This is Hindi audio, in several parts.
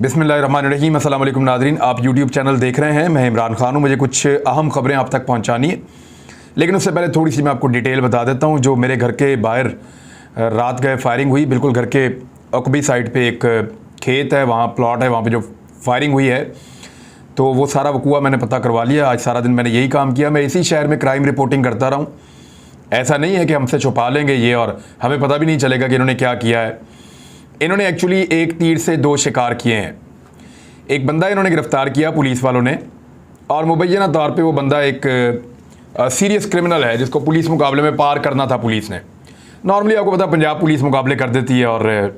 बिस्मिल्लाहिर्रहमानिर्रहीम। अस्सलाम वालेकुम नाज़रीन, आप यूट्यूब चैनल देख रहे हैं। मैं इमरान खान हूँ। मुझे कुछ अहम खबरें आप तक पहुँचानी है, लेकिन उससे पहले थोड़ी सी मैं आपको डिटेल बता देता हूँ। जो मेरे घर के बाहर रात गए फायरिंग हुई, बिल्कुल घर के अकबी साइड पे एक खेत है, वहाँ प्लॉट है, वहाँ पे जो फायरिंग हुई है, तो वो सारा वकूआ मैंने पता करवा लिया। आज सारा दिन मैंने यही काम किया। मैं इसी शहर में क्राइम रिपोर्टिंग करता रहा हूँ। ऐसा नहीं है कि हमसे छुपा लेंगे ये और हमें पता भी नहीं चलेगा कि इन्होंने क्या किया है। इन्होंने एक्चुअली एक तीर से दो शिकार किए हैं। एक बंदा इन्होंने गिरफ्तार किया पुलिस वालों ने, और मुबैना तौर पे वो बंदा एक सीरियस क्रिमिनल है जिसको पुलिस मुकाबले में पार करना था पुलिस ने। नॉर्मली आपको पता पंजाब पुलिस मुकाबले कर देती है, और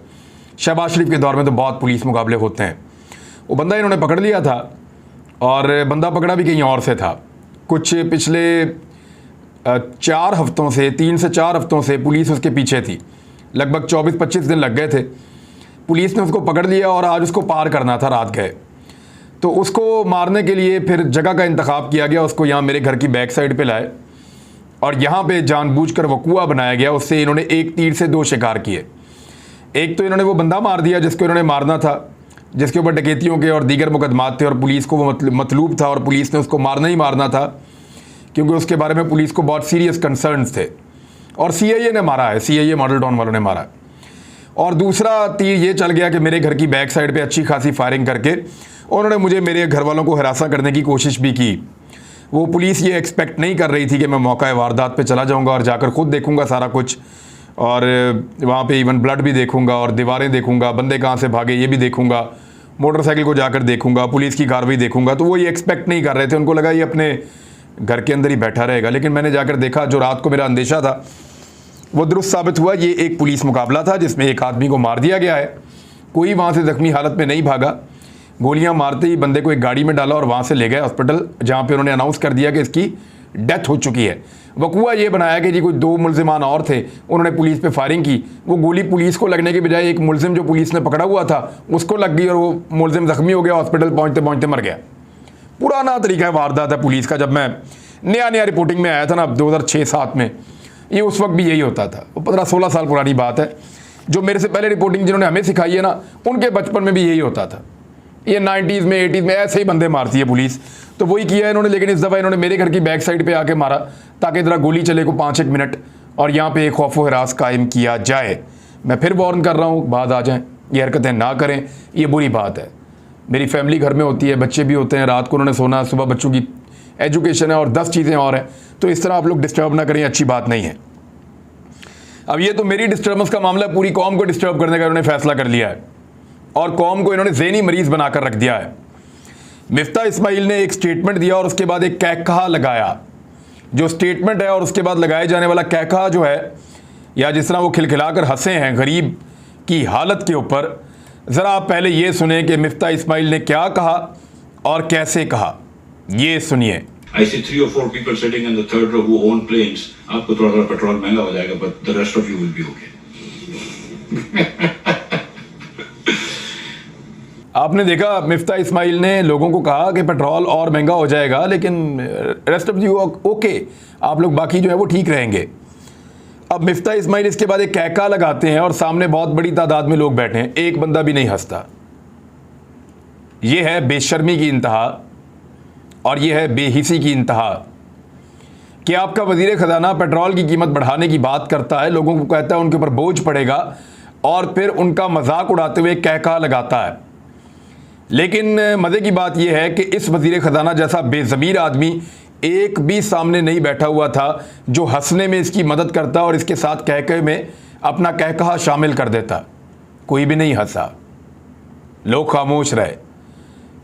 शहबाज शरीफ के दौर में तो बहुत पुलिस मुकाबले होते हैं। वो बंदा इन्होंने पकड़ लिया था, और बंदा पकड़ा भी कहीं और से था। कुछ पिछले 4 हफ्तों से 3 से 4 हफ्तों से पुलिस उसके पीछे थी। लगभग 24-25 दिन लग गए थे। पुलिस ने उसको पकड़ लिया और आज उसको पार करना था, रात गए। तो उसको मारने के लिए फिर जगह का इंतखाब किया गया। उसको यहाँ मेरे घर की बैक साइड पे लाए और यहाँ पे जानबूझकर वकूआ बनाया गया। उससे इन्होंने एक तीर से दो शिकार किए। एक तो इन्होंने वो बंदा मार दिया जिसको इन्होंने मारना था, जिसके ऊपर डकैतियों के और दीगर मुकदमात थे, और पुलिस को वो मतलूब था, और पुलिस ने उसको मारना ही मारना था क्योंकि उसके बारे में पुलिस को बहुत सीरियस कंसर्न्स थे। और CIA ने मारा है, CIA मॉडल टाउन वालों ने मारा है। और दूसरा तीर ये चल गया कि मेरे घर की बैक साइड पे अच्छी खासी फायरिंग करके उन्होंने मुझे मेरे घर वालों को हरासा करने की कोशिश भी की। वो पुलिस ये एक्सपेक्ट नहीं कर रही थी कि मैं मौका वारदात पे चला जाऊंगा और जाकर खुद देखूंगा सारा कुछ, और वहाँ पे इवन ब्लड भी देखूंगा और दीवारें देखूंगा, बंदे कहाँ से भागे ये भी देखूंगा, मोटरसाइकिल को जाकर देखूंगा, पुलिस की कार्रवाई देखूंगा। तो वो ये एक्सपेक्ट नहीं कर रहे थे। उनको लगा ये अपने घर के अंदर ही बैठा रहेगा। लेकिन मैंने जाकर देखा, जो रात को मेरा अंदेशा था वो दुरुस्त साबित हुआ। ये एक पुलिस मुकाबला था जिसमें एक आदमी को मार दिया गया है। कोई वहाँ से ज़ख्मी हालत में नहीं भागा। गोलियां मारते ही बंदे को एक गाड़ी में डाला और वहाँ से ले गए हॉस्पिटल, जहाँ पे उन्होंने अनाउंस कर दिया कि इसकी डेथ हो चुकी है। वकूआ ये बनाया कि जी कोई 2 मुल्जिमान और थे, उन्होंने पुलिस पे फायरिंग की। वो गोली पुलिस को लगने के बजाय एक मुल्जिम जो पुलिस ने पकड़ा हुआ था उसको लग गई, और वो मुल्जिम ज़ख्मी हो गया, हॉस्पिटल पहुँचते पहुँचते मर गया। पुराना तरीका है वारदात है पुलिस का। जब मैं नया रिपोर्टिंग में आया था ना 2006-07 में, ये उस वक्त भी यही होता था। वो 15-16 साल पुरानी बात है। जो मेरे से पहले रिपोर्टिंग जिन्होंने हमें सिखाई है ना, उनके बचपन में भी यही होता था। ये 90s में 80s में ऐसे ही बंदे मारती है पुलिस। तो वही किया इन्होंने, लेकिन इस दफ़ा इन्होंने मेरे घर की बैक साइड पे आके मारा ताकि ज़रा गोली चले को 5-1 मिनट और यहाँ पे एक खौफ व हिरास कायम किया जाए। मैं फिर वार्न कर रहा हूँ, बाद आ जाएँ, ये हरकतें ना करें, ये बुरी बात है। मेरी फैमिली घर में होती है, बच्चे भी होते हैं, रात को उन्होंने सोना, सुबह बच्चों की एजुकेशन है और 10 चीज़ें और हैं। तो इस तरह आप लोग डिस्टर्ब ना करें, अच्छी बात नहीं है। अब ये तो मेरी डिस्टर्बेंस का मामला है, पूरी कौम को डिस्टर्ब करने का इन्होंने फैसला कर लिया है और कौम को इन्होंने ज़हनी मरीज बनाकर रख दिया है। मिफ्ता इस्माइल ने एक स्टेटमेंट दिया और उसके बाद एक कहकहा लगाया। जो स्टेटमेंट है और उसके बाद लगाए जाने वाला कहकहा जो है, या जिस तरह वो खिलखिलाकर हंसे हैं गरीब की हालत के ऊपर, ज़रा आप पहले ये सुने कि मिफ्ता इस्माइल ने क्या कहा और कैसे कहा। ये सुनिए। I see 3 or 4 people sitting in the third row who own planes. आपको थोड़ा सा पेट्रोल महंगा हो जाएगा, but the rest of you will be okay. आपने देखा मिफ्ता इस्माइल ने लोगों को कहा कि पेट्रोल और महंगा हो जाएगा, लेकिन रेस्ट ऑफ यू ओके, आप लोग बाकी जो है वो ठीक रहेंगे। अब मिफ्ता इस्माइल इसके बाद एक कहका लगाते हैं और सामने बहुत बड़ी तादाद में लोग बैठे हैं, एक बंदा भी नहीं हंसता। यह है बेशर्मी की इंतहा और यह है बेहिसी की इंतहा कि आपका वज़ीर ख़जाना पेट्रोल की कीमत बढ़ाने की बात करता है, लोगों को कहता है उनके ऊपर बोझ पड़ेगा, और फिर उनका मजाक उड़ाते हुए कहका लगाता है। लेकिन मज़े की बात यह है कि इस वज़ीर ख़जाना जैसा बेज़मीर आदमी एक भी सामने नहीं बैठा हुआ था जो हंसने में इसकी मदद करता और इसके साथ कहके में अपना कहकहा शामिल कर देता। कोई भी नहीं हंसा, लोग खामोश रहे।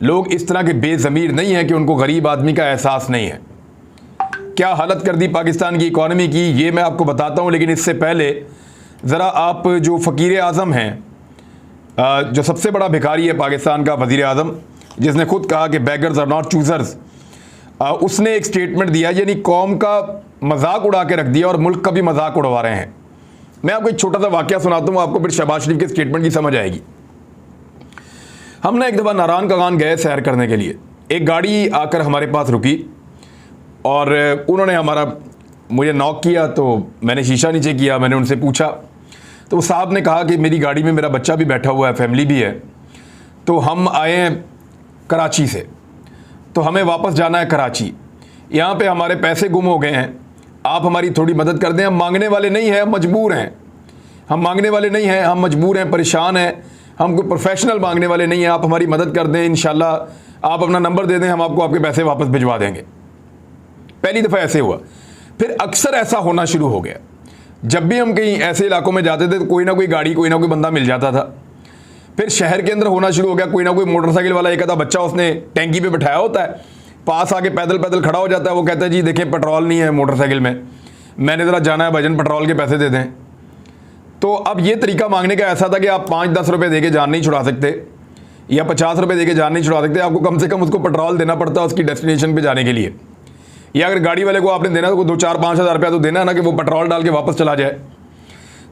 लोग इस तरह के बेज़मीर नहीं हैं कि उनको गरीब आदमी का एहसास नहीं है। क्या हालत कर दी पाकिस्तान की इकॉनमी की, ये मैं आपको बताता हूँ। लेकिन इससे पहले ज़रा आप जो फ़कीर आज़म हैं, जो सबसे बड़ा भिखारी है पाकिस्तान का वज़ीर आज़म, जिसने खुद कहा कि बेगर्स आर नॉट चूज़र्स, उसने एक स्टेटमेंट दिया, यानी कौम का मजाक उड़ा के रख दिया और मुल्क का भी मजाक उड़वा रहे हैं। मैं आपको एक छोटा सा वाक़या सुनाता हूँ, आपको फिर शहबाज शरीफ के स्टेटमेंट की समझ आएगी। हम ना एक दफ़ा नारायण कागान गए सैर करने के लिए। एक गाड़ी आकर हमारे पास रुकी और उन्होंने मुझे नॉक किया, तो मैंने शीशा नीचे किया, मैंने उनसे पूछा, तो साहब ने कहा कि मेरी गाड़ी में मेरा बच्चा भी बैठा हुआ है, फैमिली भी है, तो हम आए हैं कराची से, तो हमें वापस जाना है कराची। यहाँ पे हमारे पैसे गुम हो गए हैं, आप हमारी थोड़ी मदद कर दें। हम मांगने वाले नहीं हैं, हम मजबूर हैं। हम मांगने वाले नहीं हैं, हम मजबूर हैं, परेशान हैं। हम कोई प्रोफेशनल मांगने वाले नहीं हैं, आप हमारी मदद कर दें। इंशाल्लाह आप अपना नंबर दे दें, हम आपको आपके पैसे वापस भिजवा देंगे। पहली दफ़ा ऐसे हुआ, फिर अक्सर ऐसा होना शुरू हो गया। जब भी हम कहीं ऐसे इलाकों में जाते थे तो कोई ना कोई गाड़ी, कोई ना कोई बंदा मिल जाता था। फिर शहर के अंदर होना शुरू हो गया, कोई ना कोई मोटरसाइकिल वाला एक आधा बच्चा उसने टैंकी पे बिठाया होता है, पास आके पैदल पैदल खड़ा हो जाता है। वो कहता है जी देखें पेट्रोल नहीं है मोटरसाइकिल में, मैंने ज़रा जाना है भजन, पेट्रोल के पैसे दे दें। तो अब ये तरीका मांगने का ऐसा था कि आप 5-10 रुपये दे के जान नहीं छुड़ा सकते, या 50 रुपये दे के जान नहीं छुड़ा सकते। आपको कम से कम उसको पेट्रोल देना पड़ता है उसकी डेस्टिनेशन पे जाने के लिए। या अगर गाड़ी वाले को आपने देना तो 2-4-5 हज़ार रुपया तो देना है ना, कि वो पेट्रोल डाल के वापस चला जाए।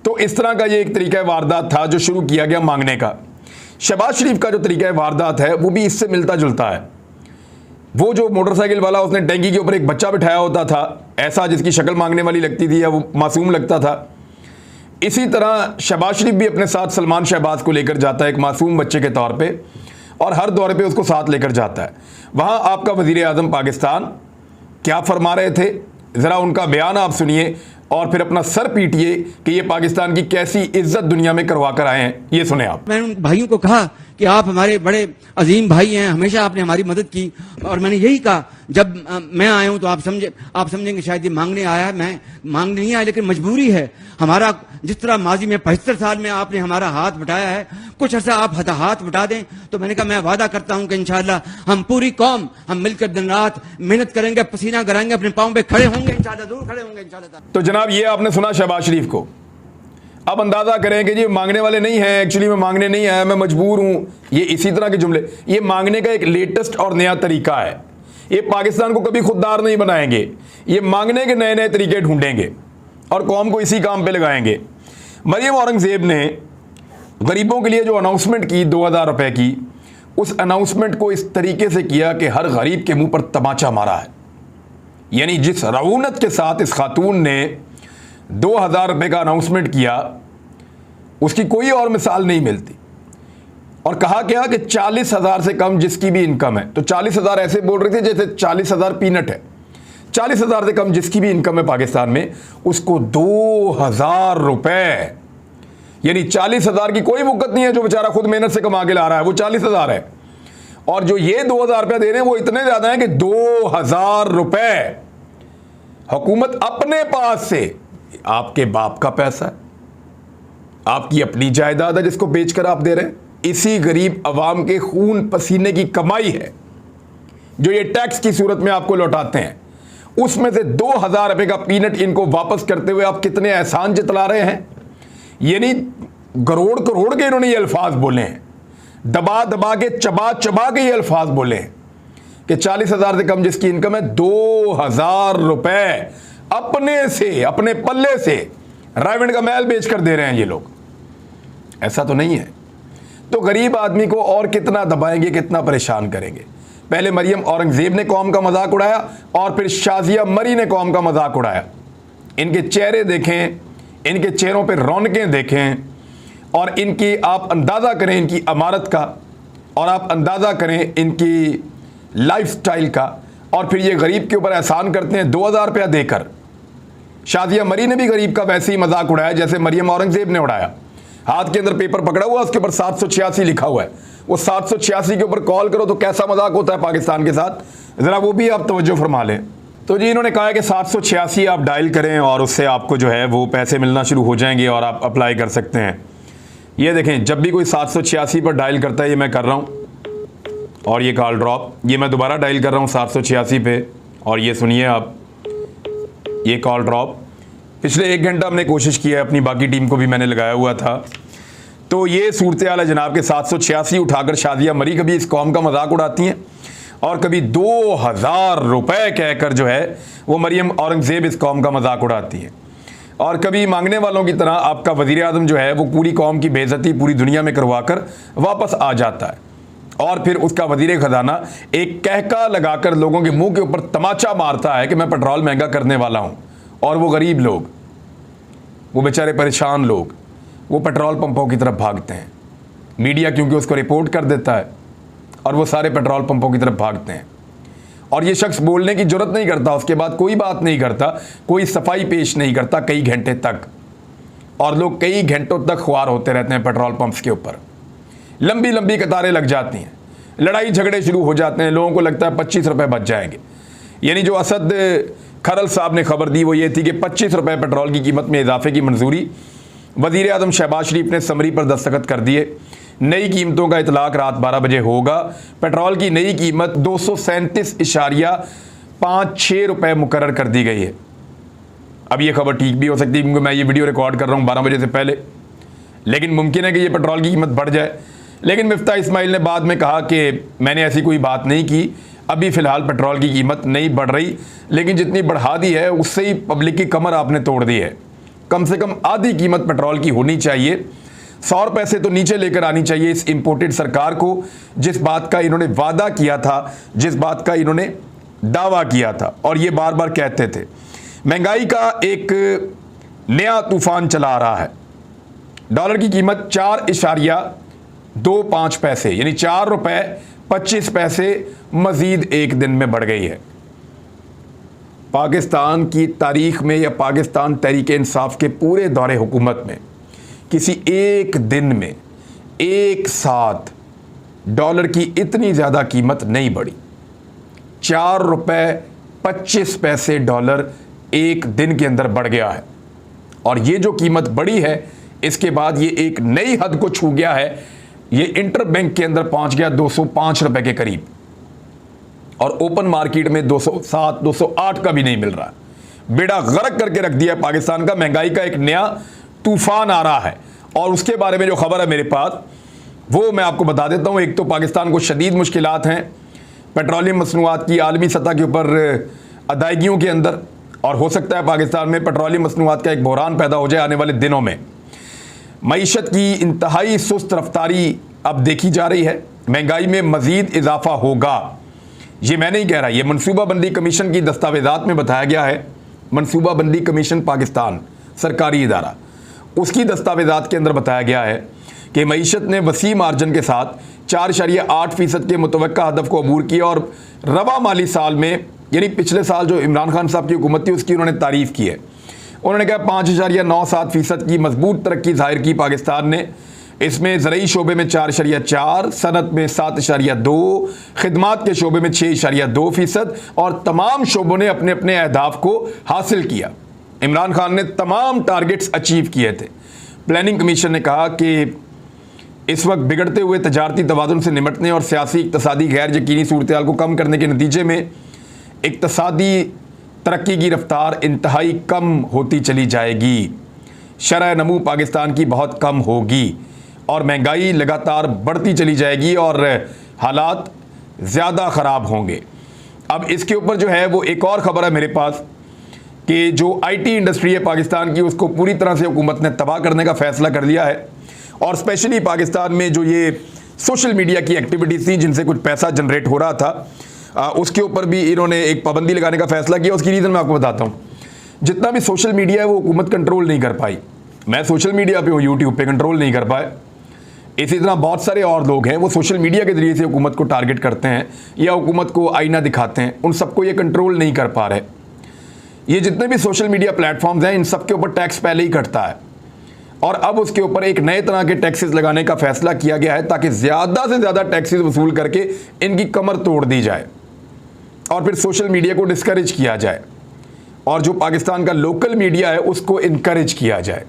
तो इस तरह का ये एक तरीका वारदात था जो शुरू किया गया मांगने का। शहबाज शरीफ का जो तरीका वारदात है वो भी इससे मिलता जुलता है। वो जो मोटरसाइकिल वाला, उसने टैंकी के ऊपर एक बच्चा बिठाया होता था ऐसा, जिसकी शक्ल मांगने वाली लगती थी या वो मासूम लगता था। इसी तरह शहबाज शरीफ भी अपने साथ सलमान शहबाज को लेकर जाता है एक मासूम बच्चे के तौर पे, और हर दौरे पे उसको साथ लेकर जाता है। वहाँ आपका वज़ीर आज़म पाकिस्तान क्या फरमा रहे थे, ज़रा उनका बयान आप सुनिए और फिर अपना सर पीटिए कि ये पाकिस्तान की कैसी इज्जत दुनिया में करवा कर आए हैं। ये सुने आप। मैंने उन भाइयों को कहा कि आप हमारे बड़े अजीम भाई हैं, हमेशा आपने हमारी मदद की, और मैंने यही कहा जब मैं आया हूं तो आप समझेंगे शायद ये मांगने आया है। मैं मांगने नहीं आया, लेकिन मजबूरी है हमारा। जिस तरह माजी में 75 साल में आपने हमारा हाथ बटाया है, कुछ अर्सा आप हाथ बटा दें। तो मैंने कहा मैं वादा करता हूं कि इंशाअल्लाह हम पूरी कौम हम मिलकर दिन रात मेहनत करेंगे, पसीना कराएंगे, अपने पाँव पे खड़े होंगे इंशाअल्लाह, जरूर खड़े होंगे इंशाअल्लाह। तो जनाब ये आपने सुना शहबाज शरीफ को। अब अंदाज़ा करें कि जी मांगने वाले नहीं हैं, एक्चुअली मैं मांगने नहीं आया, मैं मजबूर हूँ। ये इसी तरह के जुमले, ये मांगने का एक लेटेस्ट और नया तरीका है। ये पाकिस्तान को कभी खुददार नहीं बनाएंगे, ये मांगने के नए नए तरीके ढूंढेंगे और कौम को इसी काम पे लगाएंगे। मरियम औरंगज़ेब ने गरीबों के लिए जो अनाउंसमेंट की 2000 रुपये की, उस अनाउंसमेंट को इस तरीके से किया कि हर गरीब के मुंह पर तमाचा मारा है। यानी जिस रऊनत के साथ इस खातून ने 2000 रुपये का अनाउंसमेंट किया, उसकी कोई और मिसाल नहीं मिलती। और कहा क्या कि 40,000 से कम जिसकी भी इनकम है, तो 40,000 ऐसे बोल रहे थे जैसे 40,000 पीनट है। 40,000 से कम जिसकी भी इनकम है पाकिस्तान में, उसको 2000 रुपये, यानी 40,000 की कोई वक़्त नहीं है जो बेचारा खुद मेहनत से कमा के ला रहा है, वो 40,000 है। और जो ये 2000 रुपया दे रहे हैं वो इतने ज़्यादा हैं कि 2000 रुपये हुकूमत अपने पास से, आपके बाप का पैसा है, आपकी अपनी जायदाद है जिसको बेचकर आप दे रहे हैं, इसी गरीब अवाम के खून पसीने की कमाई है जो ये टैक्स की सूरत में आपको लौटाते हैं। उसमें से 2000 रुपये का पीनट इनको वापस करते हुए आप कितने एहसान जतला रहे हैं। यानी करोड़ करोड़ के इन्होंने ये अल्फाज बोले हैं, दबा दबा के चबा चबा के ये अल्फाज बोले हैं कि 40,000 से कम जिसकी इनकम है 2000 रुपये अपने से, अपने पल्ले से रायवंड का महल बेच कर दे रहे हैं ये लोग। ऐसा तो नहीं है। तो गरीब आदमी को और कितना दबाएंगे, कितना परेशान करेंगे। पहले मरियम औरंगज़ेब ने कौम का मजाक उड़ाया और फिर शाजिया मरी ने कौम का मजाक उड़ाया। इनके चेहरे देखें, इनके चेहरों पर रौनकें देखें, और इनकी आप अंदाज़ा करें इनकी अमारत का, और आप अंदाज़ा करें इनकी लाइफस्टाइल का। और फिर ये गरीब के ऊपर एहसान करते हैं 2000 रुपया देकर। शाजिया मरी ने भी गरीब का वैसे ही मजाक उड़ाया जैसे मरियम औरंगज़ेब ने उड़ाया। हाथ के अंदर पेपर पकड़ा हुआ, उसके ऊपर 786 लिखा हुआ है। वो 786 के ऊपर कॉल करो तो कैसा मजाक होता है पाकिस्तान के साथ, ज़रा वो भी आप तवज्जो फरमा लें। तो जी इन्होंने कहा है कि 786 आप डायल करें और उससे आपको जो है वो पैसे मिलना शुरू हो जाएंगे और आप अप्लाई कर सकते हैं। ये देखें, जब भी कोई 786 पर डायल करता है, ये मैं कर रहा हूँ और ये कॉल ड्रॉप, ये मैं दोबारा डायल कर रहा हूँ 786 पे, और ये सुनिए आप, ये कॉल ड्रॉप। पिछले 1 घंटा हमने कोशिश की है, अपनी बाकी टीम को भी मैंने लगाया हुआ था। तो ये सूरत हाल है जनाब के 786 उठाकर शाजिया मरी कभी इस कौम का मजाक उड़ाती हैं और कभी 2000 रुपये कहकर जो है वो मरियम औरंगज़ेब इस कौम का मजाक उड़ाती हैं। और कभी मांगने वालों की तरह आपका वज़ीर आज़म जो है वो पूरी कौम की बेइज्जती पूरी दुनिया में करवा कर वापस आ जाता है, और फिर उसका वज़ीर ख़जाना एक कहका लगाकर लोगों के मुंह के ऊपर तमाचा मारता है कि मैं पेट्रोल महंगा करने वाला हूँ। और वो गरीब लोग, वो बेचारे परेशान लोग, वो पेट्रोल पंपों की तरफ भागते हैं। मीडिया क्योंकि उसको रिपोर्ट कर देता है, और वो सारे पेट्रोल पंपों की तरफ भागते हैं। और ये शख्स बोलने की जरूरत नहीं करता, उसके बाद कोई बात नहीं करता, कोई सफाई पेश नहीं करता कई घंटे तक, और लोग कई घंटों तक खुआर होते रहते हैं पेट्रोल पंप्स के ऊपर। लंबी लंबी कतारें लग जाती हैं, लड़ाई झगड़े शुरू हो जाते हैं, लोगों को लगता है 25 रुपये बच जाएंगे। यानी जो असद खरल साहब ने खबर दी वो ये थी कि 25 रुपये पेट्रोल की कीमत में इजाफे की मंजूरी। वज़ीर आज़म शहबाज शरीफ ने समरी पर दस्तखत कर दिए। नई कीमतों का इतलाक रात 12 बजे होगा। पेट्रोल की नई कीमत 237.56 रुपये मुकर्रर कर दी गई है। अब ये खबर ठीक भी हो सकती है क्योंकि मैं ये वीडियो रिकॉर्ड कर रहा हूँ 12 बजे से पहले, लेकिन मुमकिन है कि ये पेट्रोल की कीमत बढ़ जाए। लेकिन मिफ्ता इस्माइल ने बाद में कहा कि मैंने ऐसी कोई बात नहीं की, अभी फ़िलहाल पेट्रोल की कीमत नहीं बढ़ रही, लेकिन जितनी बढ़ा दी है उससे ही पब्लिक की कमर आपने तोड़ दी है। कम से कम आधी कीमत पेट्रोल की होनी चाहिए, 100 रुपये से तो नीचे लेकर आनी चाहिए इस इम्पोर्टेड सरकार को, जिस बात का इन्होंने वादा किया था, जिस बात का इन्होंने दावा किया था और ये बार बार कहते थे। महंगाई का एक नया तूफान चला आ रहा है। डॉलर की कीमत 4.25 पैसे यानी 4 रुपये 25 पैसे मजीद एक दिन में बढ़ गई है। पाकिस्तान की तारीख में या पाकिस्तान तहरीक इंसाफ के पूरे दौरे हुकूमत में किसी एक दिन में एक साथ डॉलर की इतनी ज़्यादा कीमत नहीं बढ़ी। 4 रुपये 25 पैसे डॉलर एक दिन के अंदर बढ़ गया है और ये जो कीमत बढ़ी है इसके बाद ये एक नई हद को छू गया है। ये इंटर बैंक के अंदर पहुंच गया 205 रुपए के करीब और ओपन मार्केट में 207 208 का भी नहीं मिल रहा। बेड़ा गर्क करके रख दिया पाकिस्तान का। महंगाई का एक नया तूफान आ रहा है और उसके बारे में जो खबर है मेरे पास वो मैं आपको बता देता हूं। एक तो पाकिस्तान को शदीद मुश्किलात हैं पेट्रोलियम मसनूआत की आलमी सतह के ऊपर अदायगियों के अंदर, और हो सकता है पाकिस्तान में पेट्रोलियम मसनूआत का एक बहरान पैदा हो जाए आने वाले दिनों में। मईशत की इंतहाई सुस्त रफ्तारी अब देखी जा रही है, महंगाई में मजीद इजाफा होगा। ये मैं नहीं कह रहा, ये मनसूबाबंदी कमीशन की दस्तावेजात में बताया गया है। मनसूबाबंदी कमीशन पाकिस्तान सरकारी इदारा, उसकी दस्तावेजात के अंदर बताया गया है कि मईशत ने वसी मार्जिन के साथ 4.8% के मुतवक्का हदफ को अबूर किया और रवा माली साल में यानी पिछले साल जो इमरान खान साहब की हुकूमत थी उसकी उन्होंने तारीफ़ की है। उन्होंने कहा 5.97% की मजबूत तरक्की जाहिर की पाकिस्तान ने। इसमें ज़रई शोबे में 4.4, सनत में 7.2, खिदमात के शोबे में 6.2% और तमाम शोबों ने अपने अपने अहदाफ को हासिल किया। इमरान खान ने तमाम टारगेट्स अचीव किए थे। प्लानिंग कमीशन ने कहा कि इस वक्त बिगड़ते हुए तजारती तवाज़ुन से निमटने और सियासी इक़्तिसादी गैर यकीनी सूरत-ए-हाल को कम करने के नतीजे में इक़्तिसादी तरक्की की रफ्तार इंतहाई कम होती चली जाएगी। शरह नमू पाकिस्तान की बहुत कम होगी और महंगाई लगातार बढ़ती चली जाएगी और हालात ज़्यादा ख़राब होंगे। अब इसके ऊपर जो है वो एक और ख़बर है मेरे पास कि जो IT इंडस्ट्री है पाकिस्तान की उसको पूरी तरह से हुकूमत ने तबाह करने का फ़ैसला कर लिया है। और स्पेशली पाकिस्तान में जो ये सोशल मीडिया की एक्टिविटीज़ थी जिनसे कुछ पैसा जनरेट हो रहा था उसके ऊपर भी इन्होंने एक पाबंदी लगाने का फ़ैसला किया। उसकी रीज़न मैं आपको बताता हूँ। जितना भी सोशल मीडिया है वो हुकूमत कंट्रोल नहीं कर पाई। मैं सोशल मीडिया पे हूँ, यूट्यूब पे कंट्रोल नहीं कर पाए। इसी तरह बहुत सारे और लोग हैं वो सोशल मीडिया के ज़रिए से हुकूमत को टारगेट करते हैं या हुकूमत को आईना दिखाते हैं, उन सबको ये कंट्रोल नहीं कर पा रहे। ये जितने भी सोशल मीडिया प्लेटफॉर्म्स हैं इन सब के ऊपर टैक्स पहले ही कटता है और अब उसके ऊपर एक नए तरह के टैक्सेस लगाने का फ़ैसला किया गया है ताकि ज़्यादा से ज़्यादा टैक्सेस वसूल करके इनकी कमर तोड़ दी जाए और फिर सोशल मीडिया को डिस्करेज किया जाए और जो पाकिस्तान का लोकल मीडिया है उसको इनकरेज किया जाए।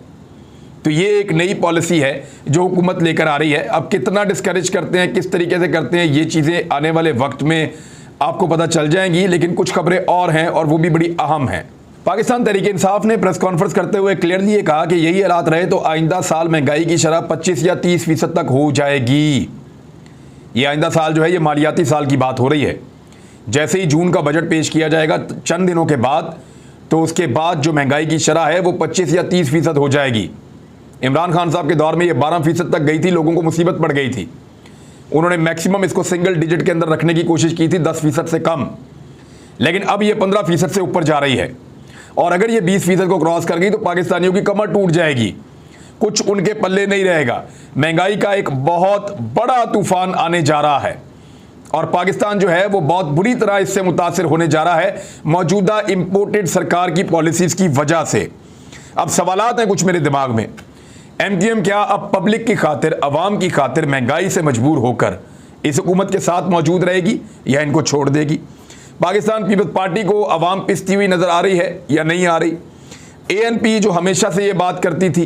तो ये एक नई पॉलिसी है जो हुकूमत लेकर आ रही है। अब कितना डिस्करेज करते हैं, किस तरीके से करते हैं, ये चीज़ें आने वाले वक्त में आपको पता चल जाएंगी। लेकिन कुछ खबरें और हैं और वो भी बड़ी अहम हैं। पाकिस्तान तहरीक इंसाफ ने प्रेस कॉन्फ्रेंस करते हुए क्लियरली ये कहा कि यही हालात रहे तो आइंदा साल महंगाई की शरह 25 या 30% तक हो जाएगी। ये आइंदा साल जो है ये मालियाती साल की बात हो रही है। जैसे ही जून का बजट पेश किया जाएगा चंद दिनों के बाद, तो उसके बाद जो महंगाई की शरह है वो 25 या 30% हो जाएगी। इमरान खान साहब के दौर में ये 12% तक गई थी, लोगों को मुसीबत पड़ गई थी। उन्होंने मैक्सिमम इसको सिंगल डिजिट के अंदर रखने की कोशिश की थी, 10% से कम, लेकिन अब ये 15% से ऊपर जा रही है और अगर ये 20% को क्रॉस कर गई तो पाकिस्तानियों की कमर टूट जाएगी, कुछ उनके पल्ले नहीं रहेगा। महंगाई का एक बहुत बड़ा तूफान आने जा रहा है और पाकिस्तान जो है वो बहुत बुरी तरह इससे मुतासिर होने जा रहा है मौजूदा इंपोर्टेड सरकार की पॉलिसीज की वजह से। अब सवालात हैं कुछ मेरे दिमाग में। MQM क्या अब पब्लिक की खातिर, अवाम की खातिर महंगाई से मजबूर होकर इस हुकूमत के साथ मौजूद रहेगी या इनको छोड़ देगी? पाकिस्तान पीपल्स पार्टी को अवाम पिसती हुई नजर आ रही है या नहीं आ रही? ANP जो हमेशा से ये बात करती थी,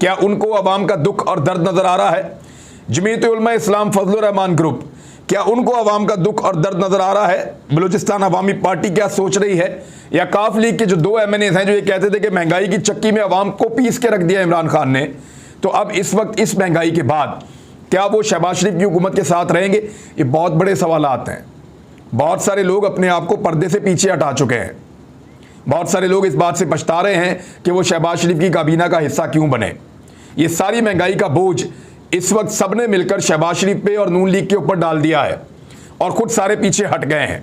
क्या उनको अवाम का दुख और दर्द नजर आ रहा है? जमीयत उलमा इस्लाम फजलुर रहमान ग्रुप, क्या उनको अवाम का दुख और दर्द नजर आ रहा है? बलूचिस्तान अवामी पार्टी क्या सोच रही है? या काफ लीग के जो 2 MNAs हैं जो ये कहते थे कि महंगाई की चक्की में अवाम को पीस के रख दिया इमरान खान ने, तो अब इस वक्त इस महंगाई के बाद क्या वो शहबाज शरीफ की हुकूमत के साथ रहेंगे? ये बहुत बड़े सवालात हैं। बहुत सारे लोग अपने आप को पर्दे से पीछे हटा चुके हैं। बहुत सारे लोग इस बात से पछता रहे हैं कि वो शहबाज शरीफ की काबीना का हिस्सा क्यों बने। ये सारी महंगाई का बोझ इस वक्त सबने मिलकर शहबाज शरीफ पे और नून लीग के ऊपर डाल दिया है और खुद सारे पीछे हट गए हैं।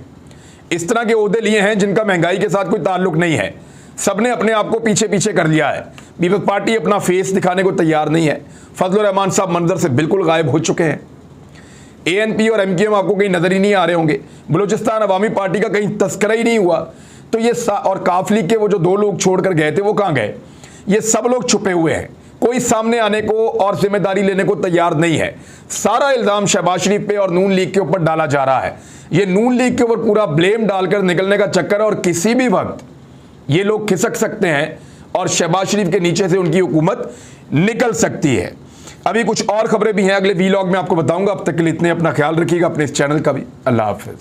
इस तरह के ओहदे लिए हैं जिनका महंगाई के साथ कोई ताल्लुक नहीं है। सबने अपने आप को पीछे पीछे कर लिया है। पीपल्स पार्टी अपना फेस दिखाने को तैयार नहीं है। फजलुर रहमान साहब मंजर से बिल्कुल गायब हो चुके हैं। ANP और MQM आपको कहीं नजर ही नहीं आ रहे होंगे। बलूचिस्तान अवामी पार्टी का कहीं तस्करा ही नहीं हुआ। तो ये और काफ लीग के वो जो 2 लोग छोड़कर गए थे वो कहाँ गए? ये सब लोग छुपे हुए हैं। कोई सामने आने को और जिम्मेदारी लेने को तैयार नहीं है। सारा इल्जाम शहबाज शरीफ पे और नून लीग के ऊपर डाला जा रहा है। ये नून लीग के ऊपर पूरा ब्लेम डालकर निकलने का चक्कर है और किसी भी वक्त ये लोग खिसक सकते हैं और शहबाज शरीफ के नीचे से उनकी हुकूमत निकल सकती है। अभी कुछ और खबरें भी हैं, अगले वीलॉग में आपको बताऊंगा। अब तक के लिए इतने, अपना ख्याल रखिएगा, अपने इस चैनल का भी। अल्लाह हाफिज।